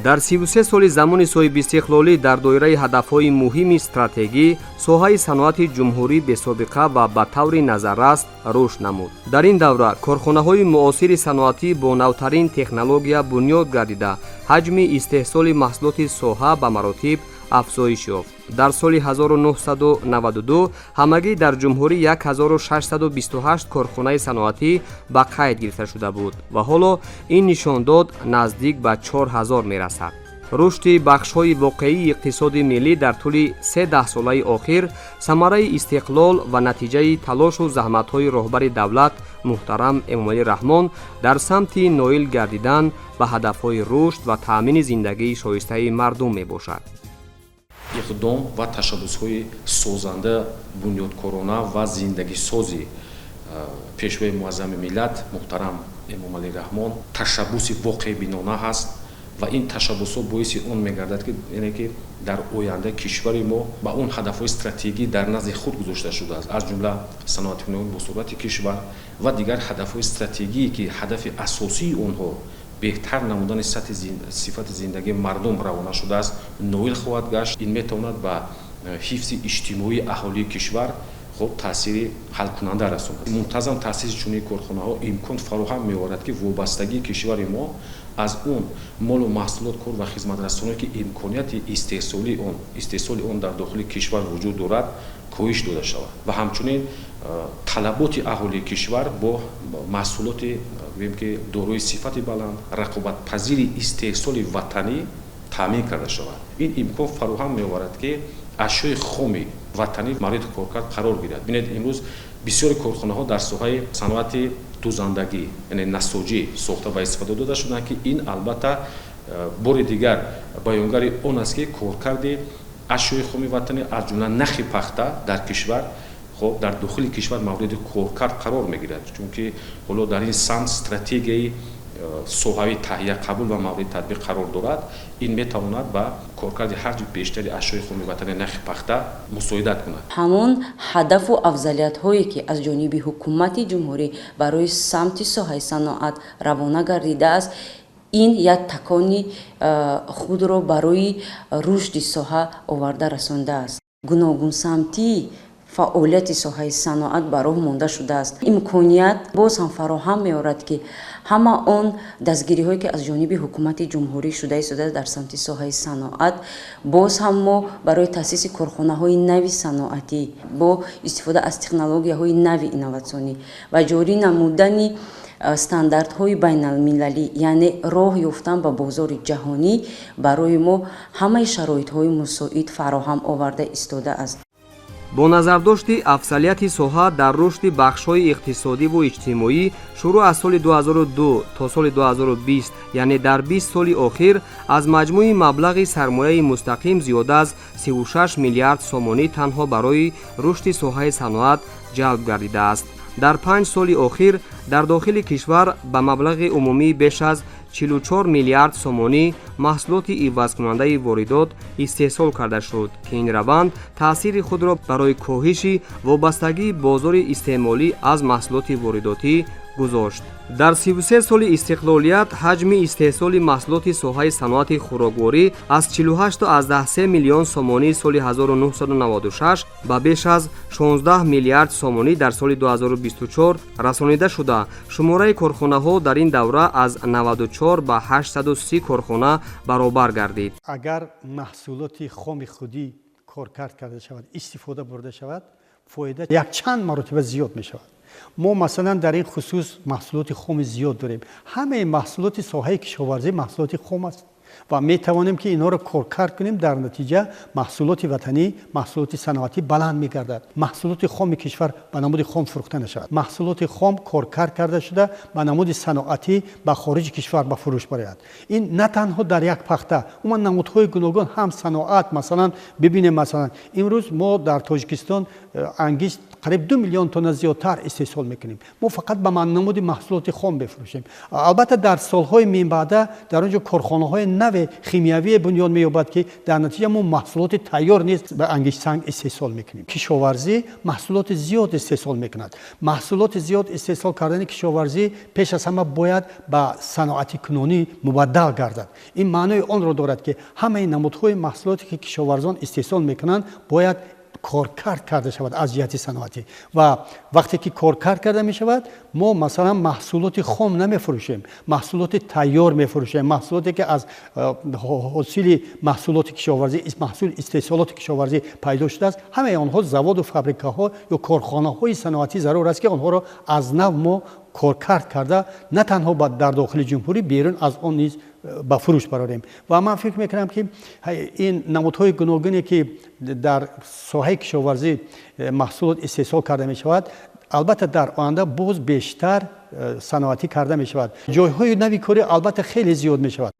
дар 33 соли замони соҳибистиқлолӣ дар доираи ҳадафҳои муҳими стратегӣ соҳаи саноати ҷумҳурӣ бесобиқа ва ба таври назаррас рушд намуд. Дар ин давра корхонаҳои муосири саноатӣ бо навтарин технология бунёд гардида ҳаҷми истеҳсоли маҳсулоти соҳа ба маротиб афзоиш ёфт. дар соли 1992 ҳамагӣ дар ҷумҳурӣ 1628 корхонаи саноатӣ ба қайд гирифта шуда буд ва ҳоло ин нишондод наздик ба 4000 мерасад. рушди бахшҳои воқеии иқтисоди миллӣ дар тӯли 3 даҳсолаи охир самараи истиқлол ва натиҷаи талошу заҳматҳои роҳбари давлат муҳтарам Эмомалӣ Раҳмон дар самти ноил гардидан ба ҳадафҳои рушд ва таъмини зиндагии шоистаи мардум мебошад. иқдом ва ташаббусҳои созанда бунёдкорона ва зиндагисози пешвои муаззами миллат муҳтарам Эмомалӣ Раҳмон ташаббуси воқеъбинона ҳаст ва ин ташаббусҳо боиси он мегардад ки дар оянда кишвари мо ба он ҳадафҳои стратегӣ дар назди худ гузошта шудааст, аз ҷумла саноати босурати кишвар ва дигар ҳадафҳои стратегие ки ҳадафи асосии онҳо беҳтар намудани сифати зиндагии мардум равона шудааст ноил хоҳад гашт. Ин метавонад ба ҳифзи иҷтимоии аҳолии кишвар таъсири ҳалкунанда расонад. Мунтазам таъсиси чунин корхонаҳо имкон фароҳам меорад ки вобастагии кишвари мо аз он молу маҳсулот кор ва хизматрасоние ки имконияти истеҳсоли он дар дохили кишвар вуҷуд дорад коҳиш дода шавад ва ҳамчунин талаботи аҳолии кишвар бо маҳсулоти ки дорои сифати баланд рақобатпазири истеҳсоли ватанӣ таъмин карда шавад. Ин имкон фароҳам меоварад ки ашёи хоми ватанӣ мавриди коркард қарор гирад. Бинед имрӯз бисёри корхонаҳо дар соҳаи саноати дузандагӣ яъне насоҷӣ сохта ва истифода дода шуданд ки ин албатта бори дигар баёнгари он аст ки коркарди ашёи хоми ватанӣ аз ҷумла нахи пахта дар кишвар дар дохили кишвар мавриди коркард қарор мегирад, чунки ҳоло дар ин самт стратегияи соҳаи таҳия қабул ва мавриди татбиқ қарор дорад. Ин метавонад ба коркарди ҳаҷми бештари ашёи хоми ватани нахи пахта мусоидат кунад. ҳамон ҳадафу афзалиятҳое ки аз ҷониби ҳукумати ҷумҳурӣ барои самти соҳаи саноат равона гардидааст, ин як такони худро барои рушди соҳа оварда расондааст. гуногунсамтии фаъолияти соҳаи саноат ба роҳ монда шудааст. имконият боз ҳам фароҳам меорад ки ҳама он дастгириҳое ки аз ҷониби ҳукумати ҷумҳурӣ шуда истодааст дар самти соҳаи саноат, боз ҳам мо барои таъсиси корхонаҳои нави саноатӣ бо истифода аз технологияҳои нави инноватсионӣ ва ҷорӣ намудани стандартҳои байналмилалӣ, яъне роҳ ёфтан ба бозори ҷаҳонӣ барои мо ҳамаи шароитҳои мусоид фароҳам оварда истодааст. бо назардошти афзалияти соҳа дар рушди бахшҳои иқтисодиву иҷтимоӣ шурӯъ аз соли 2002 то соли 2020 яъне дар 20 соли охир аз маҷмӯи маблағи сармояи мустақим зиёда аз 36 миллиард сомонӣ танҳо барои рушди соҳаи саноат ҷалб гардидааст. дар 5 соли охир дар дохили кишвар ба маблағи умумӣ беш аз 44 миллиард сомонӣ маҳсулоти ивазкунандаи воридот истеҳсол карда шуд ки ин раванд таъсири худро барои коҳиши вобастагии бозори истеъмолӣ аз маҳсулоти воридотӣ гузошт. дар 33 соли истиқлолият ҳаҷми истеҳсоли маҳсулоти соҳаи саноати хӯрокворӣ аз 48.3 миллион сомонӣ соли 1996 ба беш аз 16 миллиард сомонӣ дар соли 2024 расонида шуда шумораи корхонаҳо дар ин давра аз 94 ба 830 корхона баробар гардид. агар маҳсулоти хоми худӣ коркард карда шавад, истифода бурда шавад, фоида якчанд маротиба зиёд мешавад. мо масалан дар ин хусус маҳсулоти хоми зиёд дорем. ҳамаи маҳсулоти соҳаи кишоварзӣ маҳсулоти хом аст ва метавонем ки инҳоро коркард кунем, дар натиҷа маҳсулоти ватанӣ, маҳсулоти саноатӣ баланд мегардад. маҳсулоти хоми кишвар ба намуди хом фурӯхта нашавад. маҳсулоти хом коркард карда шуда ба намуди саноатӣ ба хориҷи кишвар ба фурӯш барояд. ин на танҳо дар як пахта, умуман намудҳои гуногун ҳам саноат, масалан бибинем, масалан имрӯз мо дар Тоҷикистон ангишт قریب 2 میلیون تن زیادتر استحصال میکنیم. ما فقط به نمود محصولات خام بفروشیم. البته در سالهای میانبرده در اونجا کارخانه‌های نو شیمیایی بنیاد می‌یابد که در نتیجه ما محصولات تیار نیست به انگیش سنگ استحصال میکنیم. کشاورزی محصولات زیاد استحصال میکند. محصولات زیاد استحصال کردن کشاورزی پیش از همه باید به صنعت کنونی مبدل گردد. این معنای آن را دارد که همه نمودهای محصولاتی که کشاورزان استحصال میکنند باید کارکرد کرده شود از جهت صنعتی و وقتی که کارکرد کرده می شود ما مثلا محصولات خام نمیفروشیم، محصولات تیار میفروشیم، محصولاتی که از حاصل محصولات کشاورزی محصول استحصالات کشاورزی پیدا شده است. همه آنها زواد و فابریکه ها یا کارخانه های صنعتی ضرور است که آنها را از نو ما کارکرد کرده نه تنها در داخل جمهوری بیرون از آن نیز به فروش براریم. و من فکر میکنم که این نمودهای گوناگونی که در ساحه کشاورزی محصولات استحصال کرده می شود البته در آینده باز بیشتر صنعتی کرده می شود. جایهای نوی کاری البته خیلی زیاد می شود.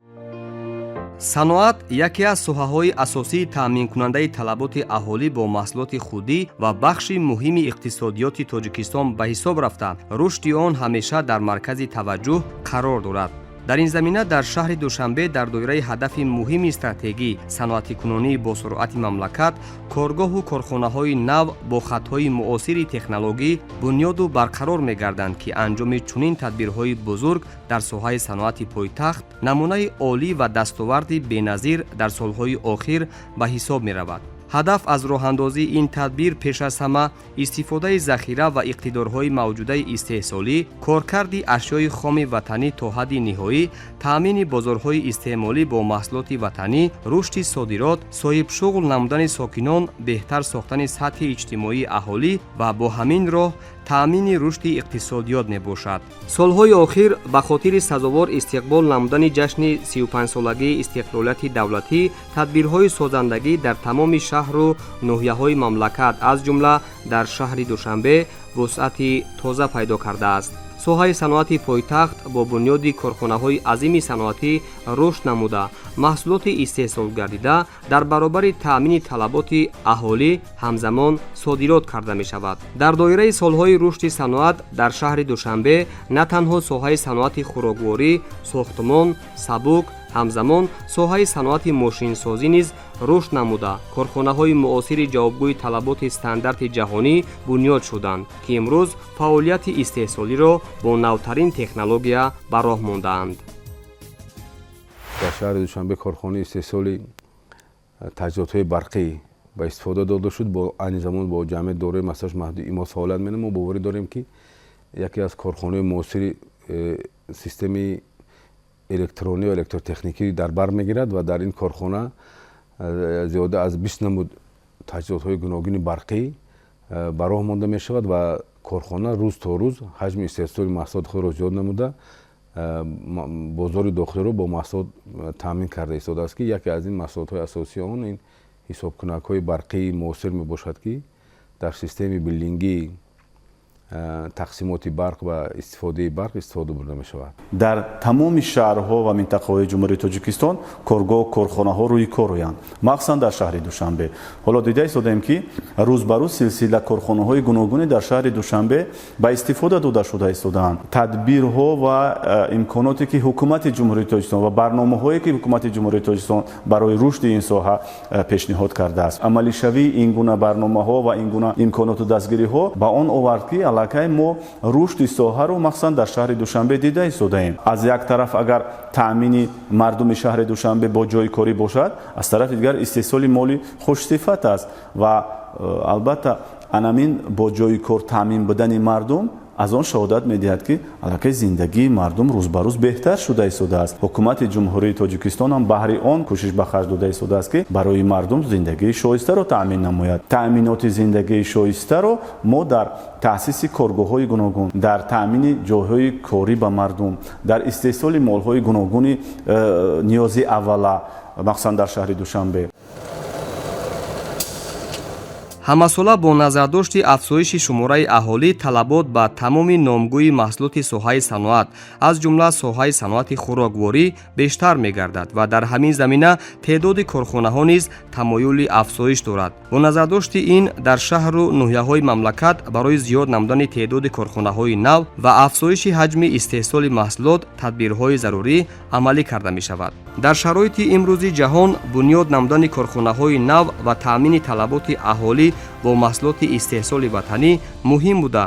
صنعت یکی از ساحه‌های اساسی تامین کننده طلبات اهالی با محصولات خودی و بخشی مهم اقتصادیات تاجیکستان به حساب رفته رشد آن همیشه در مرکز توجه قرار دارد. در این زمینه در شهر دوشنبه در دایره هدف مهم استراتژی صنعتی کنونی با سرعت مملکت کارگاه و کارخانه‌های نو با خطهای معاصر تکنولوژی بنیاد و برقرار می‌گردند که انجام چنین تدبیرهای بزرگ در ساحه صنعت پایتخت نمونه عالی و دستاورد بی‌نظیر در سالهای اخیر به حساب می‌رود. هدف از راه‌اندازی این تدبیر پیش از همه استفاده ذخیره و اقتدارهای موجوده استحصالی، کارکرد اشیای خام وطنی تا حد نهایی، تامین بازارهای استعمالی با محصولات وطنی، رشد صادرات، صاحب شغل نمودن ساکنان، بهتر ساختن سطح اجتماعی اهالی و با همین راه تامین رشد اقتصادیات میباشد. سالهای اخیر به خاطر سزاوار استقبال نمودن جشن 35 سالگی استقلالیت دولتی، تدبیرهای سازندگی در تمام شهر و ناحیه‌های مملکت از جمله در شهر دوشنبه وسعت تازه پیدا کرده است. ساحه صنعتی پایتخت با بنیاد کارخانه‌های عظیم صنعتی رشد نموده، محصولات استحصال گردیده در برابر تامین طلبات اهالی همزمان صادرات کرده می شود. در دایره سالهای رشد صنعت در شهر دوشنبه نه تنها ساحه صنعت خوراکواری، ساختمان، سبک، همزمان ساحه صنعت ماشینسازی نیز رشد نموده، کارخانه‌های معاصر جوابگوی طلبات استاندارد جهانی بنیاد شدند که امروز فعالیت استحصالی را با نوترین تکنولوژیا به راه مانده‌اند. در شهر دوشنبه کارخانه استحصالی تجهیزات‌های برقی به استفاده داده شد. با آن زمان با جمع دوره مساج مهدی ایما فعالیت می‌نمود. ما باوری داریم که یکی از کارخانه‌های معاصر سیستم الکترونی و الکتروتکنیکی در بر میگیرد و در این کارخانه زیاده از 20 نمود تجهیزات‌های گوناگون برقی به راه مانده می شود و کارخانه روز تا روز حجم استحصال محصولات خود را زیاد نموده بازار داخلی را با محصولات تامین کرده ایستاده است که یکی از این محصولات اساسی آن این حسابکنک‌های برقی معاصر می باشد که در سیستم بیلدینگی تقسیمات برق و استفاده برق استفاده برده می شود. در تمام شهرها و منطقه‌های جمهوری تاجیکستان کارگاه و کارخانه‌ها روی کار رویند، مخصوصا در شهر دوشنبه. حالا دیده ایستادیم که روز به روز سلسله کارخانه‌های گوناگون در شهر دوشنبه به استفاده داده شده ایستادند. تدبیرها و امکاناتی که حکومت جمهوری تاجیکستان و برنامه‌هایی که حکومت جمهوری تاجیکستان برای رشد این ساحه پیشنهاد کرده است، عملی شوی این گونه برنامه‌ها و این گونه امکانات و دستگیری‌ها به آن آورد که که ما رشد ساحه رو مخصوصا در شهر دوشنبه دیده ایستادیم. از یک طرف اگر تامین مردم شهر دوشنبه با جای کاری باشد، از طرف دیگر استحصال مالی خوش صفت است و البته انامین با جای کار تامین بدن مردم از آن شهادت می‌دهد که البته زندگی مردم روز به روز بهتر شده ایستاده است. حکومت جمهوری تاجیکستان هم بهره آن کوشش به خرج داده ایستاده است که برای مردم زندگی شایسته را تامین نماید. تامینات زندگی شایسته را ما در تأسیس کارگاه‌های گوناگون، در تامین جاهای کاری به مردم، در استحصال مال‌های گوناگون نیاز اوله مخصوصا در شهر دوشنبه. ҳамасола бо назардошти афзоиши шумораи аҳолӣ талабот ба тамоми номгӯи маҳсулоти соҳаи саноат аз ҷумла соҳаи саноати хӯрокворӣ бештар мегардад ва дар ҳамин замина теъдоди корхонаҳо низ тамоюли афзоиш дорад. Бо назардошти ин дар шаҳру ноҳияҳои мамлакат барои зиёд намудани теъдоди корхонаҳои нав ва афзоиши ҳаҷми истеҳсоли маҳсулот тадбирҳои зарурӣ амалӣ карда мешавад. дар шароити имрӯзи ҷаҳон бунёд намудани корхонаҳои нав ва таъмини талаботи аҳолӣ бо маҳсулоти истеҳсоли ватанӣ муҳим буда,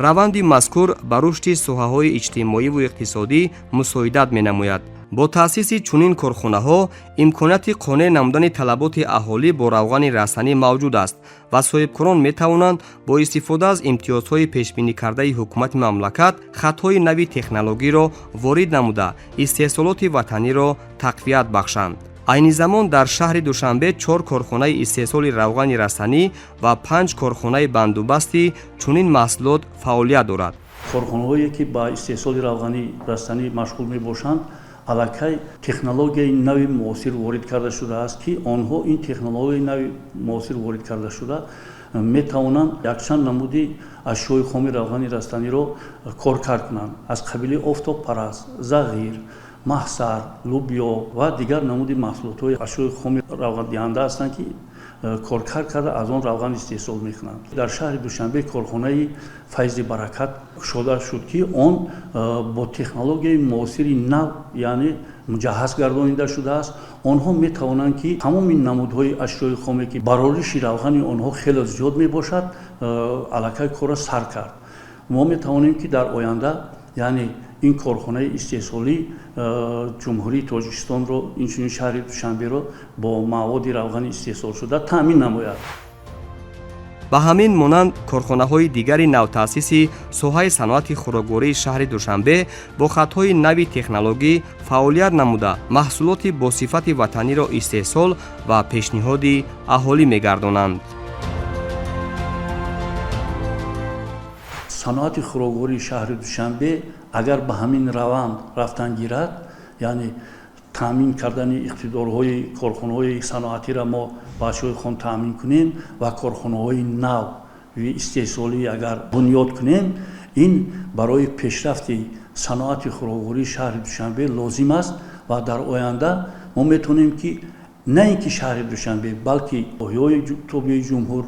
раванди мазкур ба рушди соҳаҳои иҷтимоиву иқтисодӣ мусоидат менамояд. бо таъсиси чунин корхонаҳо имконияти қонеъ намудани талаботи аҳолӣ бо равғани расанӣ мавҷуд аст ва соҳибкорон метавонанд бо истифода аз имтиёзҳои пешбиникардаи ҳукумати мамлакат хатҳои нави технологиро ворид намуда истеҳсолоти ватаниро тақвият бахшанд. айни замон дар шаҳри душанбе 4 корхонаи истеҳсоли равғани расанӣ ва 5 корхонаи бандубасти чунин маҳсулот фаъолият дорад. корхонаҳое ки ба истеҳсоли равғани растанӣ машғул мебошанд аллакай технологияи нави муосир ворид карда шудааст ки онҳо ин технологияи нави муосир ворид карда шуда метавонанд якчанд намуди ашёи хоми равғани растаниро коркар кунанд аз қабили офтобпараст, зағир, маҳсар, лубё ва дигар намуди маҳсулотҳои ашёи хоми равғандиҳанда ҳастанд ки коркар карда аз он равған истеҳсол мекунанд. дар шаҳри душанбе корхонаи файзи баракат кушода шуд ки он бо технологияи муосири нав яъне муҷаҳҳаз гардонида шудааст. онҳо метавонанд ки тамоми намудҳои ашёи хоме ки барориши равғани онҳо хеле зиёд мебошад аллакай корро сар кард. мо метавонем ки дар оянда яъне ин корхонаи истеҳсолӣ ҷумҳурии тоҷикистонро инчунин шаҳри душанберо бо маводи равғани истеҳсолшуда таъмин намояд. ба ҳамин монанд корхонаҳои дигари навтаъсиси соҳаи саноати хӯроквории шаҳри душанбе бо хатҳои нави технологӣ фаъолият намуда маҳсулоти босифати ватаниро истеҳсол ва пешниҳоди аҳолӣ мегардонанд. саноати хӯроквории шаҳри душанбе агар ба ҳамин раванд рафтан гирад, яъне таъмин кардани иқтидорҳои корхонаҳои саноатиро мо ба ашёи хон таъмин кунем ва корхонаҳои нави истеҳсолӣ агар бунёд кунем, ин барои пешрафти саноати хӯроквории шаҳри душанбе лозим аст ва дар оянда мо метавонем ки на ин ки шаҳри душанбе балки ноҳияҳои тобиаи ҷумҳур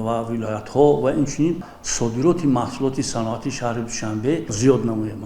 ва вилоятҳо ва инчунин содироти маҳсулоти саноати шаҳри душанбе зиёд намоем.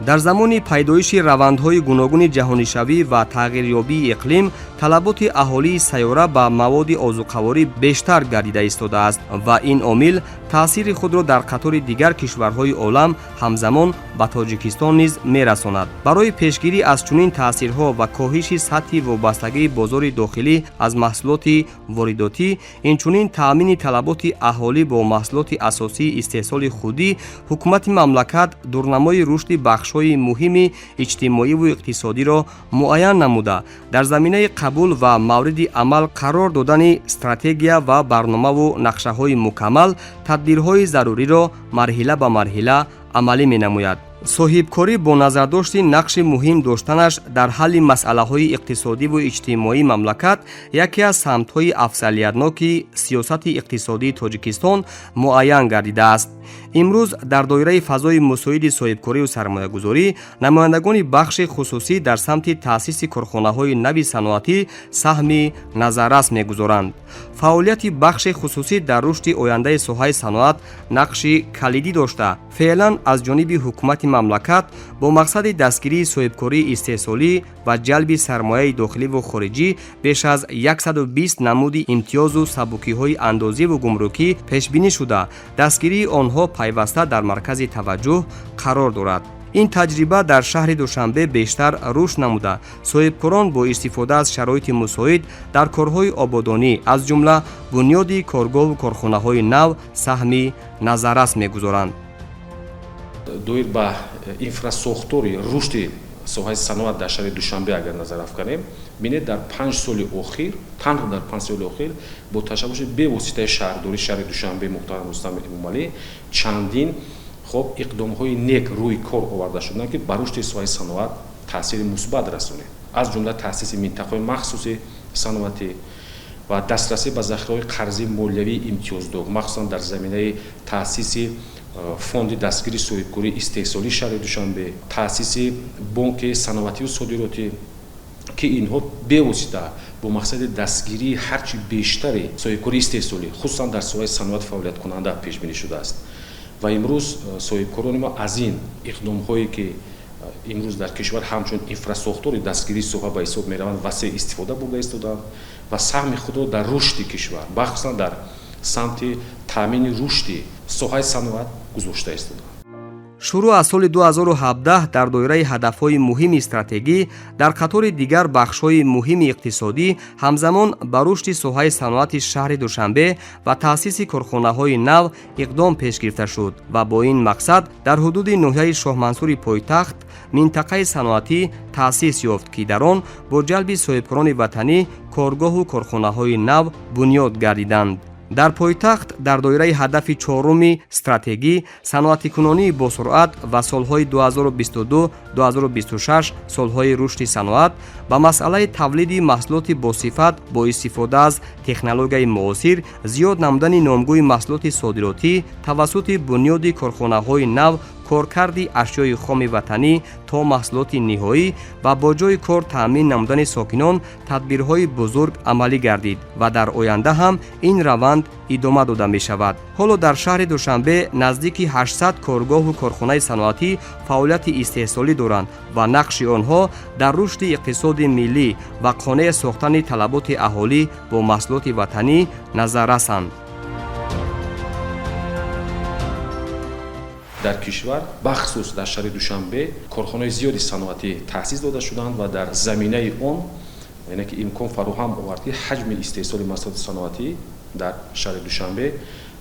дар замони пайдоиши равандҳои гуногуни ҷаҳонишавӣ ва тағйирёбии иқлим талаботи аҳолии сайёра ба маводи озуқаворӣ бештар гардида истодааст ва ин омил таъсири худро дар қатори дигар кишварҳои олам ҳамзамон ба Тоҷикистон низ мерасонад. барои пешгирӣ аз чунин таъсирҳо ва коҳиши сатҳи вобастагии бозори дохилӣ аз маҳсулоти воридотӣ, инчунин таъмини талаботи аҳолӣ бо маҳсулоти асосии истеҳсоли худӣ, ҳукумати мамлакат дурнамои рушди бахшҳои муҳими иҷтимоиву иқтисодиро муайян намуда дар заминаи қабул ва мавриди амал қарор додани стратегия ва барномаву нақшаҳои мукаммал тадбирҳои заруриро марҳила ба марҳила амалӣ менамояд. соҳибкорӣ бо назардошти нақши муҳим доштанаш дар ҳалли масъалаҳои иқтисодиву иҷтимоии мамлакат яке аз самтҳои афзалиятноки сиёсати иқтисодии Тоҷикистон муайян гардидааст. имрӯз дар доираи фазои мусоиди соҳибкорию сармоягузорӣ намояндагони бахши хусусӣ дар самти таъсиси корхонаҳои нави саноатӣ саҳми назаррас мегузоранд. фаъолияти бахши хусусӣ дар рушди ояндаи соҳаи саноат нақши калидӣ дошта, феълан аз ҷониби ҳукумати мамлакат бо мақсади дастгирии соҳибкории истеҳсолӣ ва ҷалби сармояи дохиливу хориҷӣ беш аз 120 намуди имтиёзу сабукиҳои андозиву гумрукӣ пешбинӣ шуда, дастгирии онҳо пайваста дар маркази таваҷҷӯҳ қарор дорад. ин таҷриба дар шаҳри душанбе бештар рушд намуда, соҳибкорон бо истифода аз шароити мусоид дар корҳои ободонӣ аз ҷумла бунёди коргоҳу корхонаҳои нав саҳми назаррас мегузоранд. доир ба инфрасохтори рушди соҳаи саноат дар шаҳри душанбе агар назар афканем, бинед дар 5 соли охир, танҳо дар 5 соли охир бо ташаббуси бевоситаи шаҳрдории шаҳри душанбе муҳтарам Рустам Эмомалӣ чандин хоб иқдомҳои нек рӯи кор оварда шуданд ки ба рушди соҳаи саноат таъсири мусбат расонед. аз ҷумла таъсиси минтақаҳои махсуси саноатӣ, ва дастрасӣ ба захираҳои қарзи молиявии имтиёздор махсусан дар заминаи таъсиси фонди дастгири соҳибкории истеҳсолии шаҳри Душанбе, таъсиси бонки саноатию содиротӣ ки инҳо бевосита бо мақсади дастгирии ҳарчи бештари соҳибкории истеҳсолӣ хусусан дар соҳаи саноат фаъолияткунанда пешбинӣ шудааст. Ва имрӯз соҳибкорони мо аз ин иқдомҳое ки имрӯз дар кишвар ҳамчун инфрасохтори дастгирии соҳа ба ҳисоб мераванд васеъ истифода бурда истоданд ва саҳми худро дар рушди кишвар махсусан дар самти таъмини рушди соҳаи саноат гузошта истоданд. шурӯъ аз соли 2017 дар доираи ҳадафҳои муҳими стратегӣ дар қатори дигар бахшҳои муҳими иқтисодӣ ҳамзамон ба рушди соҳаи саноати шаҳри Душанбе ва таъсиси корхонаҳои нав иқдом пеш гирифта шуд ва бо ин мақсад дар ҳудуди ноҳияи Шоҳмансури пойтахт минтақаи саноатӣ таъсис ёфт ки дар он бо ҷалби соҳибкорони ватанӣ коргоҳу корхонаҳои нав бунёд гардиданд. дар пойтахт дар доираи ҳадафи чоруми стратегӣ саноатикунонии босуръат ва солҳои 2022-2026 солҳои рушди саноат ба масъалаи тавлиди маҳсулоти босифат бо истифода аз технологияи муосир зиёд намудани номгӯи маҳсулоти содиротӣ тавассути бунёди корхонаҳои нав коркарди ашёи хоми ватанӣ то маҳсулоти ниҳоӣ ва бо ҷойи кор таъмин намудани сокинон тадбирҳои бузург амалӣ гардид ва дар оянда ҳам ин раванд идома дода мешавад. ҳоло дар шаҳри Душанбе наздики 800 коргоҳу корхонаи саноатӣ фаъолияти истеҳсолӣ доранд ва нақши онҳо дар рушди иқтисоди миллӣ ва қонеъ сохтани талаботи аҳолӣ бо маҳсулоти ватанӣ назаррасанд. дар кишвар бахусус дар шаҳри Душанбе корхонаҳои зиёди саноатӣ таъсис дода шуданд ва дар заминаи он яъне ки имкон фароҳам овард ки ҳаҷми истеҳсоли маҳсулоти саноатӣ дар шаҳри Душанбе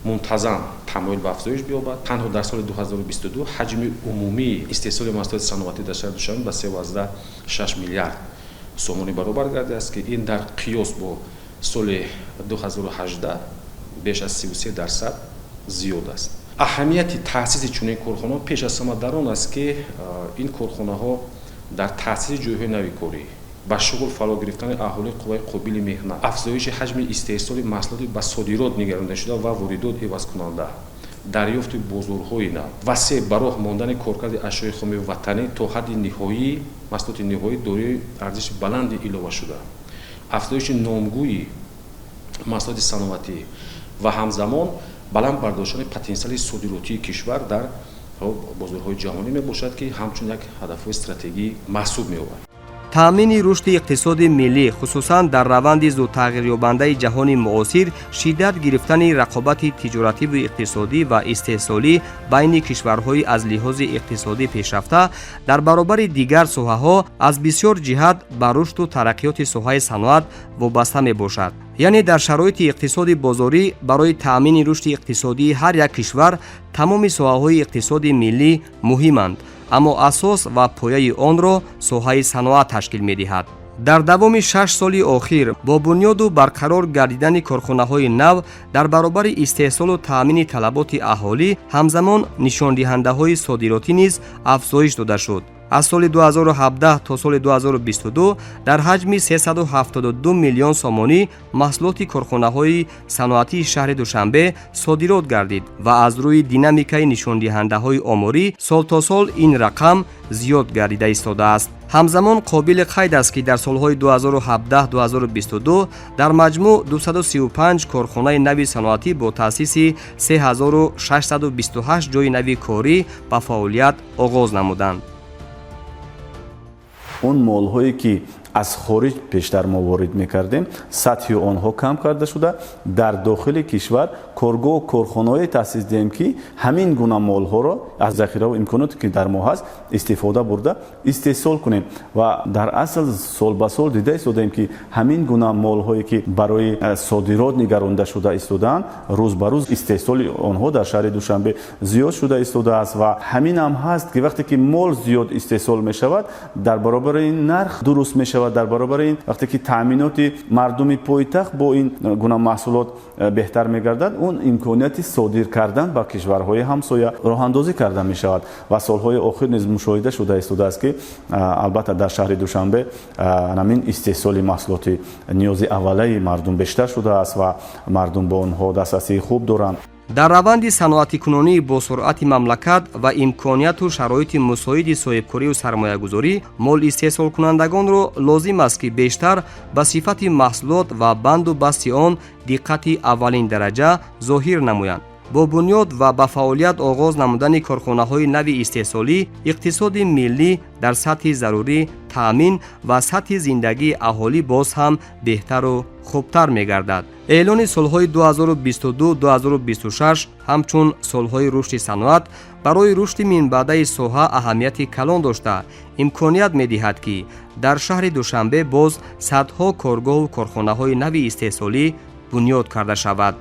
мунтазам тамоил ба афзоиш биёбад. танҳо дар соли 2022 ҳаҷми умумии истеҳсоли маҳсулоти саноатӣ дар шаҳри Душанбе ба 3.6 миллиард сомонӣ баробар гардидааст ки ин дар қиёс бо соли 2018 беш аз 33% зиёд аст. аҳамияти таъсиси чунин корхонаҳо пеш аз ҳама дар он аст ки ин корхонаҳо дар таъсиси ҷойҳои нави корӣ ба шуғл фаро гирифтани аҳолии қувваи қобили меҳнат, афзоиши ҳаҷми истеҳсоли маҳсулоти ба содирот нигаронидашуда ва воридот ивазкунанда, дарёфти бозорҳои нав, васеъ ба роҳ мондани коркарди ашёи хоми ватанӣ то ҳадди ниҳоӣ, маҳсулоти ниҳоӣ дорои арзиши баланди илова шуда, афзоиши номгӯи маҳсулоти саноатӣ ва ҳамзамон баланд бардоштани потенсиали содиротии кишвар дар бозорҳои ҷаҳонӣ мебошад ки ҳамчун як ҳадафҳои стратегӣ маҳсуб меёбад. таъмини рушди иқтисоди миллӣ хусусан дар раванди зудтағйирёбандаи ҷаҳони муосир шиддат гирифтани рақобати тиҷоративу иқтисодӣ ва истеҳсолӣ байни кишварҳои аз лиҳози иқтисодӣ пешрафта дар баробари дигар соҳаҳо аз бисёр ҷиҳат ба рушду тараққиёти соҳаи саноат вобаста мебошад. яъне дар шароити иқтисоди бозорӣ барои таъмини рушди иқтисодии ҳар як кишвар тамоми соҳаҳои иқтисоди миллӣ муҳиманд, аммо асос ва пояи онро соҳаи саноат ташкил медиҳад. дар давоми 6 соли охир бо бунёду барқарор гардидани корхонаҳои нав дар баробари истеҳсолу таъмини талаботи аҳолӣ ҳамзамон нишондиҳандаҳои содиротӣ низ афзоиш дода шуд. аз соли 2017 то соли 2022 дар ҳаҷми 372 миллион сомонӣ маҳсулоти корхонаҳои саноатии шаҳри Душанбе содирот гардид ва аз рӯи динамикаи нишондиҳандаҳои оморӣ сол то сол ин рақам зиёд гардида истодааст. ҳамзамон қобили қайд аст ки дар солҳои 2017-2022 дар маҷмӯъ 235 корхонаи нави саноатӣ бо таъсиси 3628 ҷойи нави корӣ ба фаъолият оғоз намуданд. он молҳое ки аз хориҷ пештар мо ворид мекардем сатҳи онҳо кам карда шуда дар дохили кишвар коргоҳу корхонаҳое таъсис диҳем ки ҳамин гуна молҳоро аз захираву имконоте ки дар мо ҳаст истифода бурда истеҳсол кунем ва дар асл сол ба сол дида истодем ки ҳамин гуна молҳое ки барои содирот нигаронда шуда истодаанд рӯз ба рӯз истеҳсоли онҳо дар шаҳри Душанбе зиёд шуда истодааст ва ҳамин ҳам ҳаст ки вақте ки мол зиёд истеҳсол мешавад дар баробари нарх дуруст мешавад, дар баробари ин вақте ки таъминоти мардуми пойтахт бо ин гуна маҳсулот беҳтар мегардад он имконияти содир кардан ба кишварҳои ҳамсоя роҳандозӣ карда мешавад ва солҳои охир низ мушоҳида шуда истодааст ки албатта дар шаҳри душанбе ҳамин истеҳсоли маҳсулоти ниёзи аввалаи мардум бештар шудааст ва мардум бо онҳо дастрасии хуб доранд. дар раванди саноатикунонии босуръати мамлакат ва имконияту шароити мусоиди соҳибкорию сармоягузорӣ молистеҳсолкунандагонро лозим аст ки бештар ба сифати маҳсулот ва банду басти он диққати аввалин дараҷа зоҳир намоянд. бо бунёд ва ба фаъолият оғоз намудани корхонаҳои нави истеҳсолӣ иқтисоди миллӣ дар сатҳи зарурӣ таъмин ва сатҳи зиндагии аҳолӣ боз ҳам беҳтару хубтар мегардад. эълони солҳои 2022-2026 ҳамчун солҳои рушди саноат барои рушди минбаъдаи соҳа аҳамияти калон дошта имконият медиҳад ки дар шаҳри душанбе боз садҳо коргоҳу корхонаҳои нави истеҳсолӣ бунёд карда шавад.